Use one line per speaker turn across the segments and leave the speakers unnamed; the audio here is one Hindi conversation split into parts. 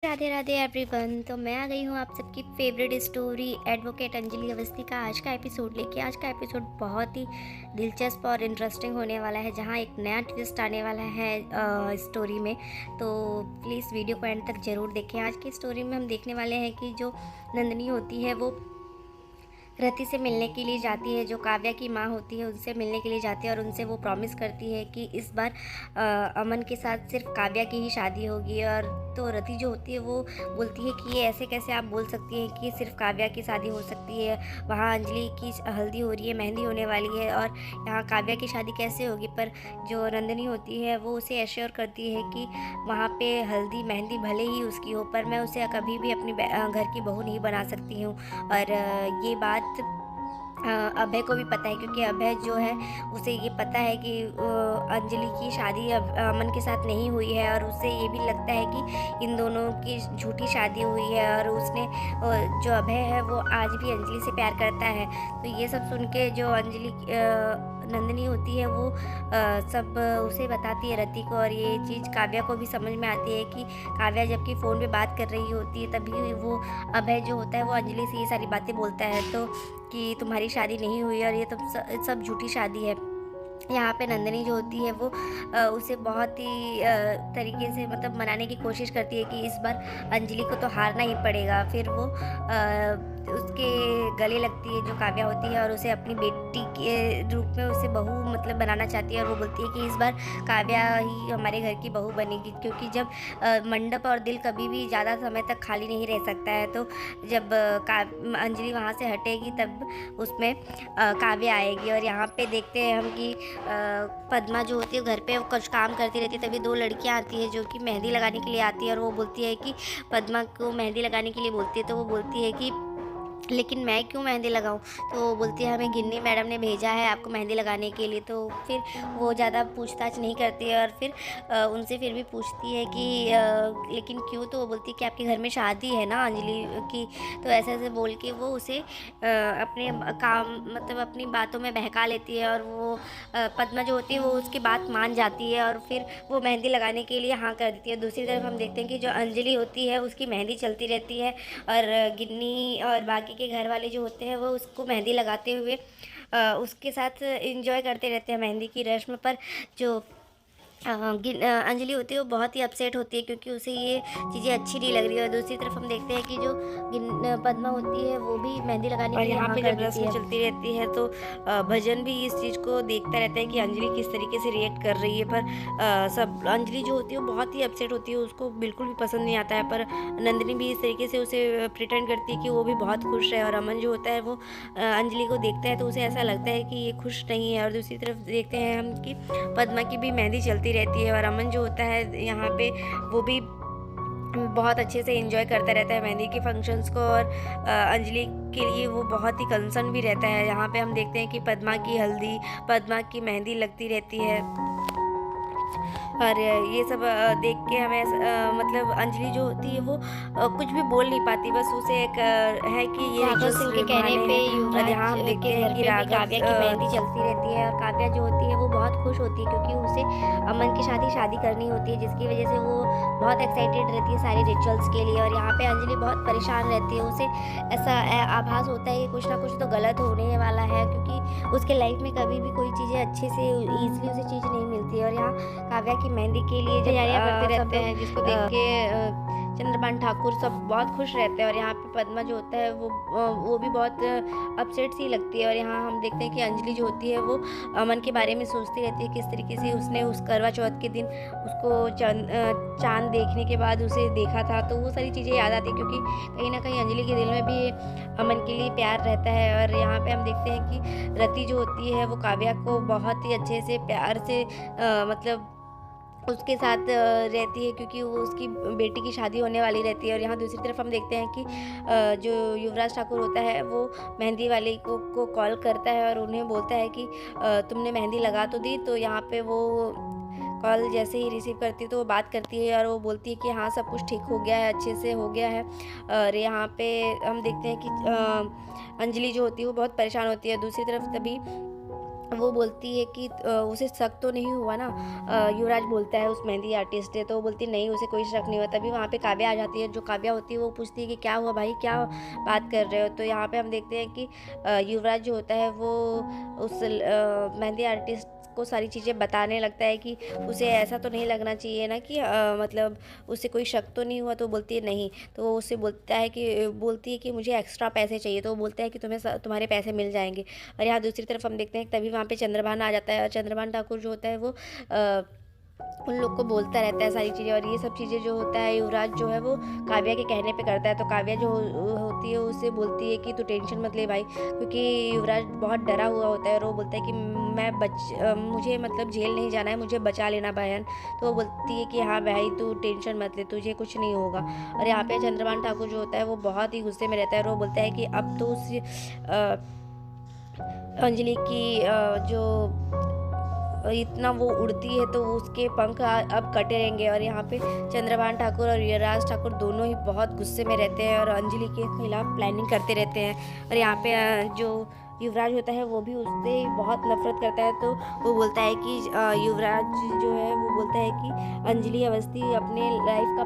राधे राधे एवरीवन। तो मैं आ गई हूँ आप सबकी favourite story advocate Anjali Awasthi का आज का एपिसोड लेके। आज का एपिसोड बहुत ही दिलचस्प और इंटरेस्टिंग होने वाला है, जहाँ एक नया ट्विस्ट आने वाला है स्टोरी में। तो प्लीज़ वीडियो को एंड तक ज़रूर देखें। आज की स्टोरी में हम देखने वाले हैं कि जो नंदिनी होती है वो रति से मिलने के लिए जाती है, जो काव्या की माँ होती है उनसे मिलने के लिए जाती है और उनसे वो प्रॉमिस करती है कि इस बार अमन के साथ सिर्फ काव्या की ही शादी होगी। और तो रति जो होती है वो बोलती है कि ये ऐसे कैसे आप बोल सकती हैं कि सिर्फ काव्या की शादी हो सकती है, वहाँ अंजलि की हल्दी हो रही है, मेहंदी होने वाली है, और यहाँ काव्या की शादी कैसे होगी। पर जो नंदिनी होती है वो उसे एश्योर करती है कि वहाँ पे हल्दी मेहंदी भले ही उसकी हो, पर मैं उसे कभी भी अपनी घर की बहू नहीं बना सकती हूँ। और ये बात अभय को भी पता है, क्योंकि अभय जो है उसे ये पता है कि अंजलि की शादी अमन के साथ नहीं हुई है, और उसे ये भी लगता है कि इन दोनों की झूठी शादी हुई है। और उसने जो अभय है वो आज भी अंजलि से प्यार करता है। तो ये सब सुन के जो नंदिनी होती है वो सब उसे बताती है रति को, और ये चीज़ काव्या को भी समझ में आती है कि काव्या जबकि फ़ोन पे बात कर रही होती है तभी वो अभय जो होता है वो अंजलि से ये सारी बातें बोलता है, तो कि तुम्हारी शादी नहीं हुई और ये तो सब झूठी शादी है। यहाँ पे नंदिनी जो होती है वो उसे बहुत ही तरीके से मतलब मनाने की कोशिश करती है कि इस बार अंजलि को तो हारना ही पड़ेगा। फिर वो उसके गले लगती है जो काव्या होती है, और उसे अपनी बेटी के रूप में उसे बहू मतलब बनाना चाहती है। और वो बोलती है कि इस बार काव्या ही हमारे घर की बहू बनेगी, क्योंकि जब मंडप और दिल कभी भी ज़्यादा समय तक खाली नहीं रह सकता है। तो जब अंजलि वहाँ से हटेगी तब उसमें काव्या आएगी। और यहाँ पे देखते हैं हम कि पद्मा जो होती है घर पे वो कुछ काम करती रहती है, तभी दो लड़कियां आती है जो कि मेहंदी लगाने के लिए आती है। और वो बोलती है कि पद्मा को मेहंदी लगाने के लिए बोलती है, तो वो बोलती है कि लेकिन मैं क्यों मेहंदी लगाऊं। तो वो बोलती है हमें गिन्नी मैडम ने भेजा है आपको मेहंदी लगाने के लिए। तो फिर वो ज़्यादा पूछताछ नहीं करती है, और फिर उनसे फिर भी पूछती है कि लेकिन क्यों। तो वो बोलती है कि आपके घर में शादी है ना अंजलि की। तो ऐसे ऐसे बोल के वो उसे अपने काम मतलब अपनी बातों में बहका लेती है, और वो पद्मा जो होती है वो उसकी बात मान जाती है, और फिर वो मेहंदी लगाने के लिए हाँ कर देती है। दूसरी तरफ हम देखते हैं कि जो अंजलि होती है उसकी मेहंदी चलती रहती है, और गिन्नी और बाकी के घर वाले जो होते हैं वो उसको मेहंदी लगाते हुए उसके साथ एंजॉय करते रहते हैं मेहंदी की रस्म पर। जो अंजलि होती है वो बहुत ही अपसेट होती है, क्योंकि उसे ये चीज़ें अच्छी नहीं लग रही है। और दूसरी तरफ हम देखते हैं कि जो पद्मा होती है वो भी मेहंदी लगाने के लिए यहाँ पे जब रस्म चलती रहती है तो भजन भी इस चीज़ को देखता रहता है कि अंजलि किस तरीके से रिएक्ट कर रही है। पर सब अंजलि जो होती है वो बहुत ही अपसेट होती है, उसको बिल्कुल भी पसंद नहीं आता है। पर नंदिनी भी इस तरीके से उसे प्रिटेंड करती है कि वो भी बहुत खुश है। और अमन जो होता है वो अंजलि को देखता है तो उसे ऐसा लगता है कि ये खुश नहीं है। और दूसरी तरफ देखते हैं हम कि पद्मा की भी मेहंदी चलती रहती है, और अमन जो होता है यहाँ पे वो भी बहुत अच्छे से एंजॉय करता रहता है मेहंदी के फंक्शंस को। और अंजलि के लिए वो बहुत ही कंसर्न भी रहता है। यहाँ पे हम देखते हैं कि पद्मा की हल्दी पद्मा की मेहंदी लगती रहती है। और ये सब देख के हमें मतलब अंजलि जो होती है वो कुछ भी बोल नहीं पाती, बस उसे एक है कि ये राघव सिंह के कहने पे
और यहाँ हम देखते हैं कि राघव
काव्या की मेहंदी चलती रहती है, और काव्या जो होती है वो बहुत खुश होती है, क्योंकि उसे अमन की शादी करनी होती है, जिसकी वजह से वो बहुत एक्साइटेड रहती है सारे रिचुअल्स के लिए। और यहाँ पे अंजलि बहुत परेशान रहती है, उसे ऐसा आभास होता है कि कुछ ना कुछ तो गलत होने वाला है, क्योंकि उसके लाइफ में कभी भी कोई चीज़ें अच्छे से ईजिली उसे चीज़ नहीं मिलती है। और यहाँ काव्या की मेहंदी के लिए
तैयारियां करते रहते हैं, जिसको देख के चंद्रभान ठाकुर सब बहुत खुश रहते हैं। और यहाँ पे पद्मा जो होता है वो भी बहुत अपसेट सी लगती है। और यहाँ हम देखते हैं कि अंजलि जो होती है वो अमन के बारे में सोचती रहती है, किस तरीके से उसने उस करवा चौथ के दिन उसको चांद देखने के बाद उसे देखा था। तो वो सारी चीज़ें याद आती है, क्योंकि कहीं ना कहीं अंजलि के दिल में भी अमन के लिए प्यार रहता है। और यहाँ पे हम देखते हैं कि रति जो होती है वो काव्या को बहुत ही अच्छे से प्यार से मतलब उसके साथ रहती है, क्योंकि वो उसकी बेटी की शादी होने वाली रहती है। और यहाँ दूसरी तरफ हम देखते हैं कि जो युवराज ठाकुर होता है वो मेहंदी वाले को कॉल करता है और उन्हें बोलता है कि तुमने मेहंदी लगा तो दी। तो यहाँ पे वो कॉल जैसे ही रिसीव करती है तो वो बात करती है, और वो बोलती है कि हाँ सब कुछ ठीक हो गया है, अच्छे से हो गया है। और यहाँ पे हम देखते हैं कि अंजलि जो होती है वो बहुत परेशान होती है। दूसरी तरफ तभी वो बोलती है कि उसे शक तो नहीं हुआ ना। युवराज बोलता है उस मेहंदी आर्टिस्ट से, तो वो बोलती नहीं उसे कोई शक नहीं हुआ। तभी वहाँ पे काव्या आ जाती है। जो काव्या होती है वो पूछती है कि क्या हुआ भाई, क्या बात कर रहे हो। तो यहाँ पे हम देखते हैं कि युवराज जो होता है वो उस मेहंदी आर्टिस्ट को सारी चीज़ें बताने लगता है कि उसे ऐसा तो नहीं लगना चाहिए ना कि मतलब उसे कोई शक तो नहीं हुआ। तो बोलती है नहीं। तो वो उससे बोलती है कि मुझे एक्स्ट्रा पैसे चाहिए। तो वो बोलता है कि तुम्हारे पैसे मिल जाएंगे। और यहाँ दूसरी तरफ हम देखते हैं कि तभी वहाँ पे चंद्रभान आ जाता है। और चंद्रभान ठाकुर जो होता है वो उन लोग को बोलता रहता है सारी चीज़ें। और ये सब चीज़ें जो होता है युवराज जो है वो काव्या के कहने पे करता है। तो काव्या जो होती है उससे बोलती है कि तू टेंशन मत ले भाई, क्योंकि युवराज बहुत डरा हुआ होता है। और वो बोलता है कि मुझे मतलब जेल नहीं जाना है, मुझे बचा लेना बहन। तो वो बोलती है कि हाँ भाई तू टेंशन मत ले, तुझे कुछ नहीं होगा। और यहाँ पे चंद्रभान ठाकुर जो होता है वो बहुत ही गुस्से में रहता है। और वो बोलता है कि अब तो उस अंजलि की जो इतना वो उड़ती है तो उसके पंख अब कटे रहेंगे। और यहाँ पे चंद्रभान ठाकुर और युवराज ठाकुर दोनों ही बहुत गुस्से में रहते हैं और अंजलि के खिलाफ प्लानिंग करते रहते हैं। और यहाँ पे जो युवराज होता है वो भी उससे बहुत नफरत करता है। तो वो बोलता है कि युवराज जो है वो बोलता है कि अंजलि अवस्थी अपने लाइफ का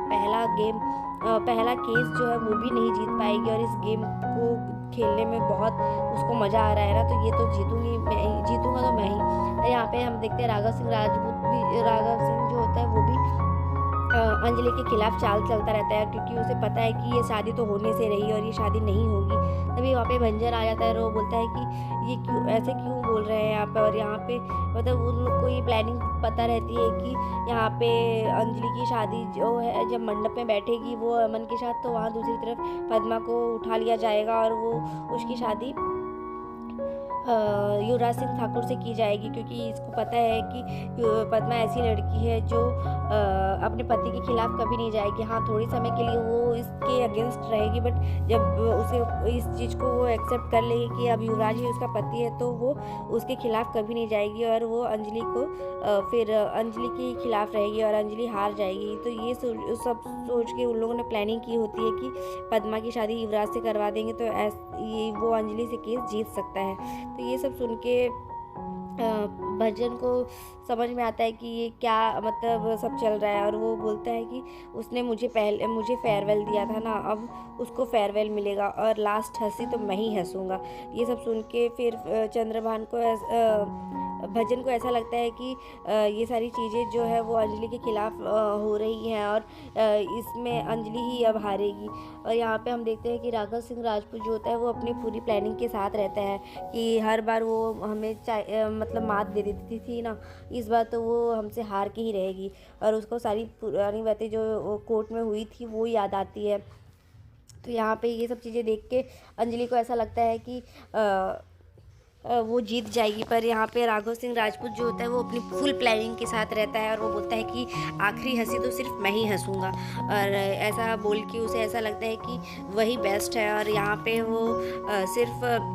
पहला केस जो है वो भी नहीं जीत पाएगी। और इस गेम को खेलने में बहुत उसको मज़ा आ रहा है ना, तो ये तो जीतूंगा तो मैं ही। और यहाँ पे हम देखते हैं राघव सिंह जो होता है वो भी अंजलि के खिलाफ चाल चलता रहता है, क्योंकि उसे पता है कि ये शादी तो होने से रही और ये शादी नहीं होगी। तभी वहाँ पे भंजन आ जाता है और वो बोलता है कि ये क्यों बोल रहे हैं यहाँ पे। और यहाँ पे मतलब उन लोग को ये प्लानिंग पता रहती है कि यहाँ पे अंजलि की शादी जो है जब मंडप में बैठेगी वो अमन के साथ, तो वहाँ दूसरी तरफ पद्मा को उठा लिया जाएगा और वो उसकी शादी युवराज सिंह ठाकुर से की जाएगी, क्योंकि इसको पता है कि पद्मा ऐसी लड़की है जो अपने पति के खिलाफ कभी नहीं जाएगी। हाँ थोड़ी समय के लिए वो इसके अगेंस्ट रहेगी, बट जब उसे इस चीज़ को वो एक्सेप्ट कर लेगी कि अब युवराज ही उसका पति है तो वो उसके खिलाफ कभी नहीं जाएगी। और वो अंजलि को फिर अंजलि के खिलाफ रहेगी और अंजलि हार जाएगी। तो ये सब सोच के उन लोगों ने प्लानिंग की होती है कि पद्मा की शादी युवराज से करवा देंगे तो वो अंजलि से केस जीत सकता है। तो ये सब सुन के भजन को समझ में आता है कि ये क्या मतलब सब चल रहा है। और वो बोलता है कि उसने मुझे फेयरवेल दिया था ना, अब उसको फेयरवेल मिलेगा और लास्ट हंसी तो मैं ही हंसूंगा। ये सब सुन के फिर चंद्रभान को भजन को ऐसा लगता है कि ये सारी चीज़ें जो है वो अंजलि के खिलाफ हो रही हैं और इसमें अंजलि ही अब हारेगी। और यहाँ पे हम देखते हैं कि राघव सिंह राजपूत जो होता है वो अपनी पूरी प्लानिंग के साथ रहता है कि हर बार वो हमें मतलब मात दे देती थी ना, इस बार तो वो हमसे हार के ही रहेगी। और उसको सारी पुरानी बातें जो कोर्ट में हुई थी वो याद आती है। तो यहाँ पे ये सब चीज़ें देख के अंजलि को ऐसा लगता है कि वो जीत जाएगी। पर यहाँ पे राघव सिंह राजपूत जो होता है वो अपनी फुल प्लानिंग के साथ रहता है और वो बोलता है कि आखिरी हंसी तो सिर्फ मैं ही हंसूंगा। और ऐसा बोल के उसे ऐसा लगता है कि वही बेस्ट है। और यहाँ पे वो सिर्फ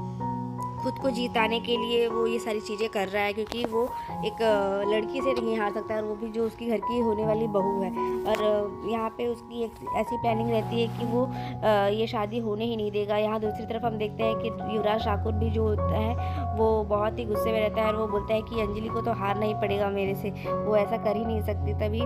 खुद को जीताने के लिए वो ये सारी चीज़ें कर रहा है, क्योंकि वो एक लड़की से नहीं हार सकता, और वो भी जो उसकी घर की होने वाली बहू है। और यहाँ पे उसकी एक ऐसी प्लानिंग रहती है कि वो ये शादी होने ही नहीं देगा। यहाँ दूसरी तरफ हम देखते हैं कि युवराज ठाकुर भी जो होता है वो बहुत ही गुस्से में रहता है और वो बोलता है कि अंजलि को तो हारना ही पड़ेगा मेरे से, वो ऐसा कर ही नहीं सकती। तभी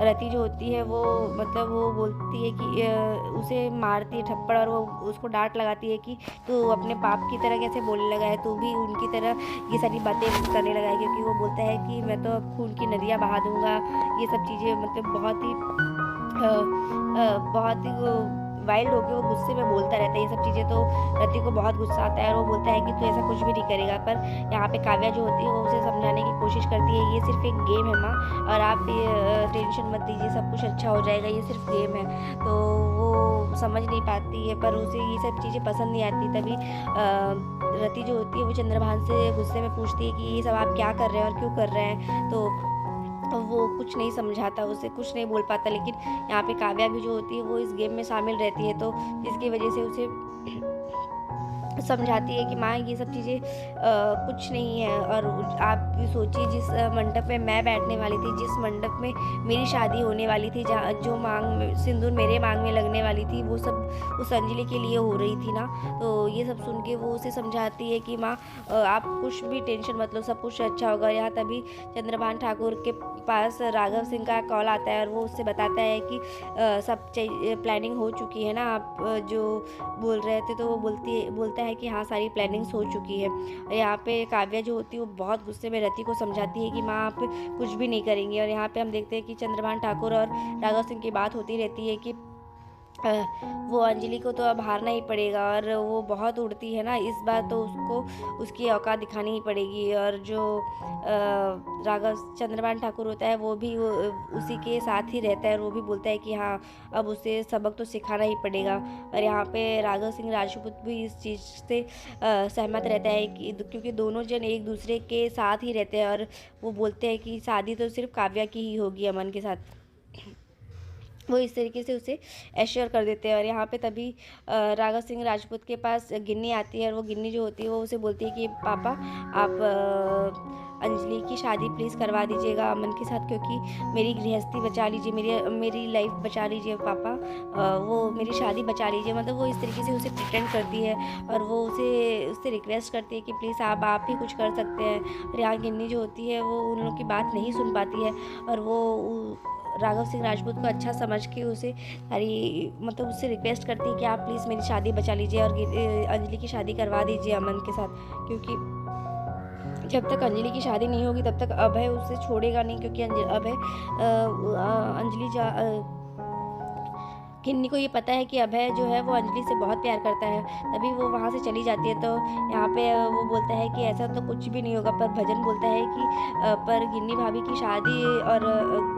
रति जो होती है वो मतलब वो बोलती है कि उसे मारती है थप्पड़ और वो उसको डांट लगाती है कि तू अपने पाप की तरह कैसे बोलने लगा है, तू भी उनकी तरह ये सारी बातें करने लगा है। क्योंकि वो बोलता है कि मैं तो अब खून की नदियाँ बहा दूंगा। ये सब चीज़ें मतलब बहुत ही वाइल्ड होकर वो गुस्से में बोलता रहता है ये सब चीज़ें। तो रति को बहुत गुस्सा आता है और वो बोलता है कि तू ऐसा कुछ भी नहीं करेगा। पर यहाँ पे काव्या जो होती है वो उसे समझाने की कोशिश करती है, ये सिर्फ एक गेम है माँ, और आप टेंशन मत लीजिए, सब कुछ अच्छा हो जाएगा, ये सिर्फ गेम है। तो वो समझ नहीं पाती है, पर उसे ये सब चीज़ें पसंद नहीं आती। तभी रति जो होती है वो चंद्रभान से गुस्से में पूछती है कि ये सब आप क्या कर रहे हैं और क्यों कर रहे हैं। तो वो कुछ नहीं समझाता, उसे कुछ नहीं बोल पाता। लेकिन यहाँ पे काव्या भी जो होती है वो इस गेम में शामिल रहती है, तो जिसकी वजह से उसे समझाती है कि माँ ये सब चीज़ें कुछ नहीं है। और आप भी सोचिए, जिस मंडप में मैं बैठने वाली थी, जिस मंडप में मेरी शादी होने वाली थी, जहाँ जो मांग में सिंदूर मेरे मांग में लगने वाली थी, वो सब उस अंजलि के लिए हो रही थी ना। तो ये सब सुन के वो उसे समझाती है कि माँ आप कुछ भी टेंशन मत लो, सब कुछ अच्छा होगा। यहाँ तभी चंद्रभान ठाकुर के पास राघव सिंह का कॉल आता है और वो उससे बताता है कि सब प्लानिंग हो चुकी है ना, आप जो बोल रहे थे। तो वो बोलता है कि हाँ, सारी प्लानिंग्स हो चुकी है। और यहाँ पे काव्या जो होती है वो बहुत गुस्से में रति को समझाती है कि माँ आप कुछ भी नहीं करेंगी। और यहाँ पे हम देखते हैं कि चंद्रभान ठाकुर और राघव सिंह की बात होती रहती है कि वो अंजलि को तो अब हारना ही पड़ेगा। और वो बहुत उड़ती है ना, इस बार तो उसको उसकी औकात दिखानी ही पड़ेगी। और जो राघव चंद्रभान ठाकुर होता है वो भी उसी के साथ ही रहता है और वो भी बोलता है कि हाँ, अब उसे सबक तो सिखाना ही पड़ेगा। और यहाँ पे राघव सिंह राजपूत भी इस चीज़ से सहमत रहता है कि क्योंकि दोनों जन एक दूसरे के साथ ही रहते हैं। और वो बोलते हैं कि शादी तो सिर्फ काव्या की ही होगी अमन के साथ। वो इस तरीके से उसे एश्योर कर देते हैं। और यहाँ पे तभी राघव सिंह राजपूत के पास गिन्नी आती है और वो गिन्नी जो होती है वो उसे बोलती है कि पापा आप अंजलि की शादी प्लीज़ करवा दीजिएगा अमन के साथ, क्योंकि मेरी गृहस्थी बचा लीजिए, मेरी लाइफ बचा लीजिए पापा, वो मेरी शादी बचा लीजिए। मतलब वो इस तरीके से उसे प्रिटेंड करती है और वो उससे रिक्वेस्ट करती है कि प्लीज़ आप ही कुछ कर सकते हैं। और यहाँ गिन्नी जो होती है वो उन लोगों की बात नहीं सुन पाती है और वो राघव सिंह राजपूत को अच्छा समझ के उसे सारी मतलब उससे रिक्वेस्ट करती है कि आप प्लीज़ मेरी शादी बचा लीजिए और अंजलि की शादी करवा दीजिए अमन के साथ, क्योंकि जब तक अंजलि की शादी नहीं होगी तब तक अभय उसे छोड़ेगा नहीं। क्योंकि अभय गिन्नी को ये पता है कि अभय जो है वो अंजलि से बहुत प्यार करता है, तभी वो वहाँ से चली जाती है। तो यहाँ पे वो बोलता है कि ऐसा तो कुछ भी नहीं होगा। पर भजन बोलता है कि पर गिन्नी भाभी की शादी और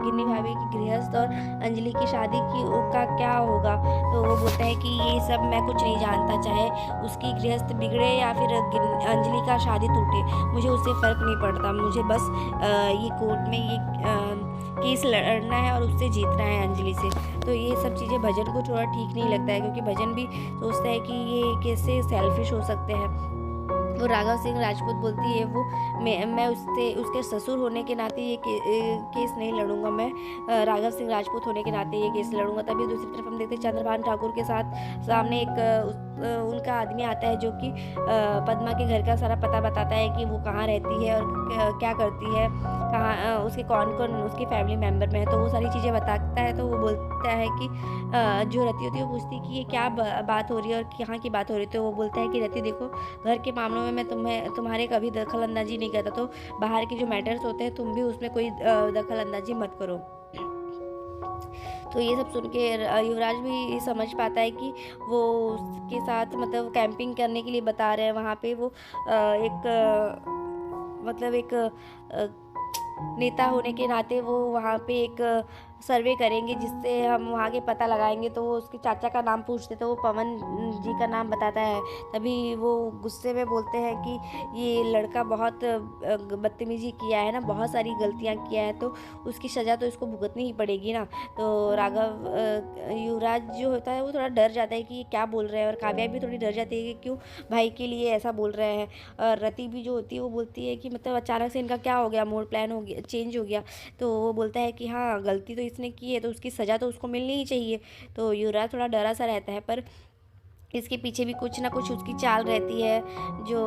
गिन्नी भाभी की गृहस्थ और अंजलि की शादी का क्या होगा। तो वो बोलता है कि ये सब मैं कुछ नहीं जानता, चाहे उसकी गृहस्थ बिगड़े या फिर अंजलि का शादी टूटे, मुझे उससे फ़र्क नहीं पड़ता। मुझे बस ये कोर्ट में ये केस लड़ना है और उससे जीतना है अंजलि से। तो ये सब चीज़ें भजन को थोड़ा ठीक नहीं लगता है, क्योंकि भजन भी सोचता है कि ये कैसे सेल्फिश हो सकते हैं। वो राघव सिंह राजपूत बोलती है वो मैं उसके ससुर होने के नाते ये केस नहीं लड़ूंगा, मैं राघव सिंह राजपूत होने के नाते ये केस लड़ूंगा। तभी दूसरी तरफ हम देखते हैं चंद्रभान ठाकुर के साथ सामने उनका आदमी आता है जो कि पद्मा के घर का सारा पता बताता है कि वो कहाँ रहती है और क्या करती है, कहाँ उसके कौन कौन उसकी फैमिली मेम्बर में है। तो वो सारी चीज़ें बताता है। तो वो बोलता है कि जो रति होती है वो पूछती है कि ये क्या बात हो रही है और कहाँ की बात हो रही है। तो वो बोलता है कि रति देखो, घर के मामलों में मैं तुम्हारे कभी दखल अंदाजी नहीं करता, तो बाहर के जो मैटर्स होते हैं तुम भी उसमें कोई दखल अंदाजी मत करो। तो ये सब सुन के युवराज भी समझ पाता है कि वो उसके साथ मतलब कैंपिंग करने के लिए बता रहे हैं। वहाँ पे वो एक नेता होने के नाते वो वहाँ पे एक सर्वे करेंगे जिससे हम वहाँ के पता लगाएंगे। तो वो उसके चाचा का नाम पूछते तो वो पवन जी का नाम बताता है। तभी वो गुस्से में बोलते हैं कि ये लड़का बहुत बदतमीजी किया है ना, बहुत सारी गलतियाँ किया है, तो उसकी सज़ा तो इसको भुगतनी ही पड़ेगी ना। तो युवराज जो होता है वो थोड़ा डर जाता है कि ये क्या बोल रहे हैं और काव्या भी थोड़ी डर जाती है कि क्यों भाई के लिए ऐसा बोल रहे हैं। और रति भी जो होती है वो बोलती है कि मतलब अचानक से इनका क्या हो गया, मूड प्लान हो गया, चेंज हो गया। तो वो बोलता है कि हाँ, गलती तो इसने की है तो उसकी सज़ा तो उसको मिलनी ही चाहिए। तो युवराज थोड़ा डरा सा रहता है, पर इसके पीछे भी कुछ ना कुछ उसकी चाल रहती है। जो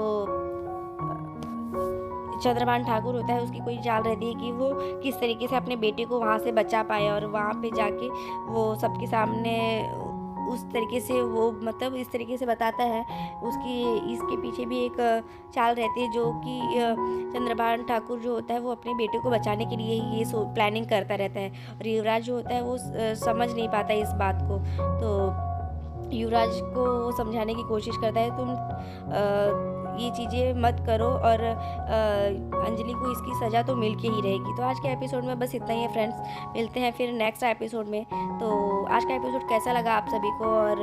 चंद्रभान ठाकुर होता है उसकी कोई चाल रहती है कि वो किस तरीके से अपने बेटे को वहाँ से बचा पाए और वहाँ पे जाके वो सबके सामने उस तरीके से वो मतलब इस तरीके से बताता है। इसके पीछे भी एक चाल रहती है जो कि चंद्रभान ठाकुर जो होता है वो अपने बेटे को बचाने के लिए ये प्लानिंग करता रहता है। और युवराज जो होता है वो समझ नहीं पाता इस बात को। तो युवराज को वो समझाने की कोशिश करता है, तुम ये चीज़ें मत करो और अंजलि को इसकी सज़ा तो मिल के ही रहेगी। तो आज के एपिसोड में बस इतना ही है फ्रेंड्स, मिलते हैं फिर नेक्स्ट एपिसोड में। तो आज का एपिसोड कैसा लगा आप सभी को, और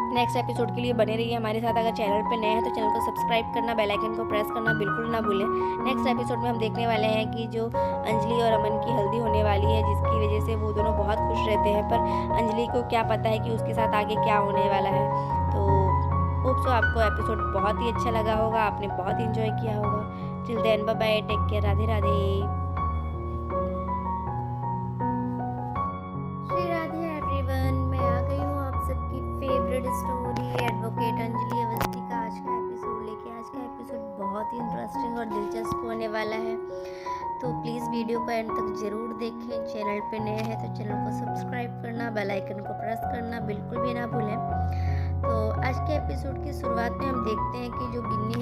नेक्स्ट एपिसोड के लिए बने रहिए हमारे साथ। अगर चैनल पे नए हैं तो चैनल को सब्सक्राइब करना, बेल आइकन को प्रेस करना बिल्कुल ना भूलें। नेक्स्ट एपिसोड में हम देखने वाले हैं कि जो अंजलि और अमन की हल्दी होने वाली है, जिसकी वजह से वो दोनों बहुत खुश रहते हैं, पर अंजलि को क्या पता है कि उसके साथ आगे क्या होने वाला है। तो होप सो आपको एपिसोड बहुत ही अच्छा लगा होगा, आपने बहुत इंजॉय किया होगा। Till then bye bye, take care, Radhe Radhe.
Shri Radhe everyone, मैं आ गई हूँ आप सबकी favourite story advocate Anjali Awasthi का आज का एपिसोड लेके। आज का एपिसोड बहुत ही इंटरेस्टिंग और दिलचस्प होने वाला है, तो प्लीज़ वीडियो को एंड तक ज़रूर देखें। चैनल पे नए हैं तो चैनल को सब्सक्राइब करना, बेल आइकन को प्रेस करना बिल्कुल भी ना भूलें। तो आज के एपिसोड की शुरुआत में हम देखते हैं कि जो गिन्नी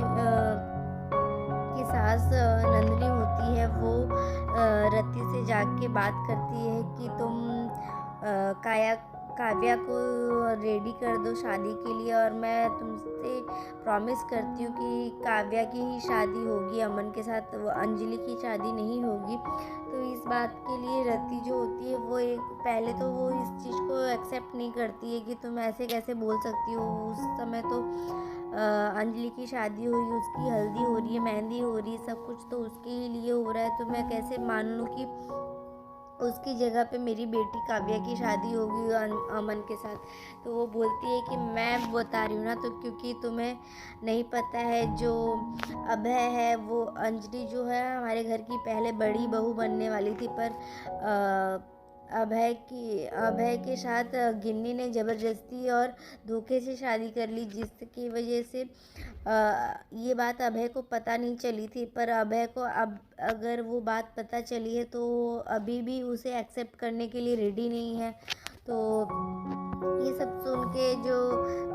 की सास नंदिनी होती है वो रति से जाके बात करती है कि तुम काव्या को रेडी कर दो शादी के लिए, और मैं तुमसे प्रॉमिस करती हूँ कि काव्या की ही शादी होगी अमन के साथ, वो अंजलि की शादी नहीं होगी। तो इस बात के लिए रति जो होती है वो पहले तो वो इस चीज़ को एक्सेप्ट नहीं करती है कि तुम ऐसे कैसे बोल सकती हो। उस समय तो अंजलि की शादी हुई, उसकी हल्दी हो रही है, मेहंदी हो रही है, सब कुछ तो उसके ही लिए हो रहा है, तो मैं कैसे मान लूँ कि उसकी जगह पे मेरी बेटी काव्या की शादी होगी अमन के साथ। तो वो बोलती है कि मैं बता रही हूँ ना, तो क्योंकि तुम्हें नहीं पता है जो अभय है वो अंजलि जो है हमारे घर की पहले बड़ी बहू बनने वाली थी, पर अभय के साथ गिन्नी ने ज़बरदस्ती और धोखे से शादी कर ली, जिसकी वजह से ये बात अभय को पता नहीं चली थी। पर अभय को अब अगर वो बात पता चली है तो अभी भी उसे एक्सेप्ट करने के लिए रेडी नहीं है। तो ये सब सुन के जो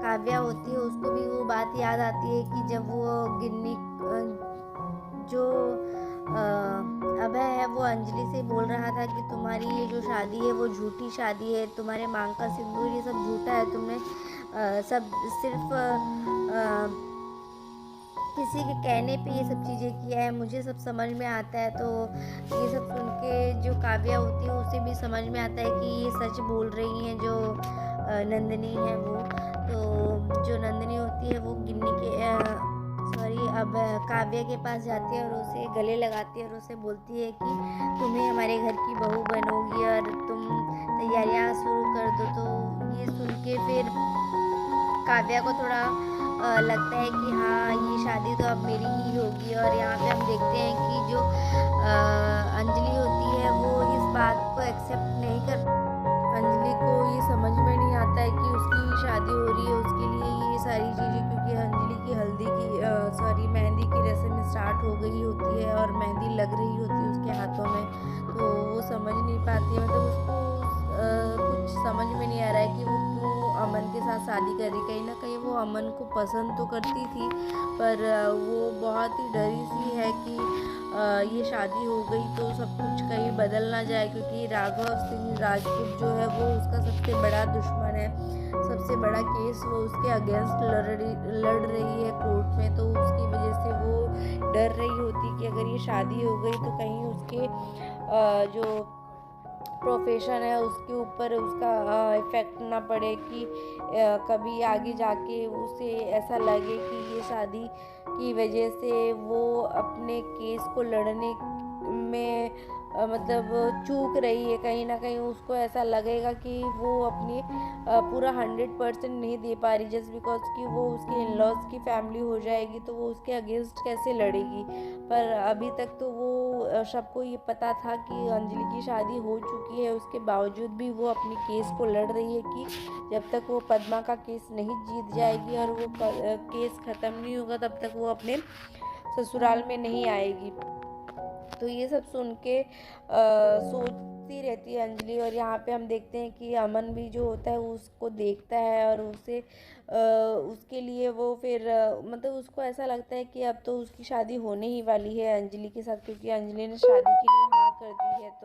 काव्या होती है उसको भी वो बात याद आती है कि जब वो गिन्नी जो अभय है वो अंजलि से बोल रहा था कि तुम्हारी ये जो शादी है वो झूठी शादी है, तुम्हारे मांग का सिंदूर ये सब झूठा है, तुमने सब सिर्फ किसी के कहने पे ये सब चीज़ें किया है, मुझे सब समझ में आता है। तो ये सब सुन के जो काव्या होती है उसे भी समझ में आता है कि ये सच बोल रही हैं जो नंदिनी है वो। तो जो नंदिनी होती है वो गिन्नी के अब काव्या के पास जाती है और उसे गले लगाती है और उसे बोलती है कि तुम ही हमारे घर की बहू बनोगी और तुम तैयारियां शुरू कर दो। तो ये सुन के फिर काव्या को थोड़ा लगता है कि हाँ ये शादी तो अब मेरी ही होगी। और यहाँ पे हम देखते हैं कि जो अंजलि होती है वो इस बात को एक्सेप्ट नहीं कर, अंजलि को ये समझ में नहीं आता है कि उसकी शादी हो रही है, उसके लिए ये सारी चीज़ें, क्योंकि अंजलि की हल्दी की मेहंदी की रस्म स्टार्ट हो गई होती है और मेहंदी लग रही होती है उसके हाथों में। तो वो समझ नहीं पाती है, मतलब उसको कुछ समझ में नहीं आ रहा है कि वो क्यों अमन के साथ शादी कर रही। कहीं ना कहीं वो अमन को पसंद तो करती थी, पर वो बहुत ही डरी सी है कि ये शादी हो गई तो सब कुछ कहीं बदल ना जाए, क्योंकि राघव सिंह राजपूत जो है वो उसका सबसे बड़ा दुश्मन है। सबसे बड़ा केस वो उसके अगेंस्ट लड़ रही है कोर्ट में, तो उसकी वजह से वो डर रही होती कि अगर ये शादी हो गई तो कहीं उसके जो प्रोफेशन है उसके ऊपर उसका इफ़ेक्ट ना पड़े, कि कभी आगे जाके उसे ऐसा लगे कि ये शादी की वजह से वो अपने केस को लड़ने में मतलब चूक रही है। कहीं ना कहीं उसको ऐसा लगेगा कि वो अपनी पूरा 100% नहीं दे पा रही, जस्ट बिकॉज कि वो उसके इन लॉज की फैमिली हो जाएगी तो वो उसके अगेंस्ट कैसे लड़ेगी। पर अभी तक तो वो सबको ये पता था कि अंजलि की शादी हो चुकी है, उसके बावजूद भी वो अपनी केस को लड़ रही है कि जब तक वो पद्मा का केस नहीं जीत जाएगी और वो केस ख़त्म नहीं होगा तब तक वो अपने ससुराल में नहीं आएगी। तो ये सब सुन के सोचती रहती है अंजलि। और यहाँ पे हम देखते हैं कि अमन भी जो होता है वो उसको देखता है और उसे उसके लिए वो फिर मतलब उसको ऐसा लगता है कि अब तो उसकी शादी होने ही वाली है अंजलि के साथ, क्योंकि अंजलि ने शादी के लिए हाँ कर दी है। तो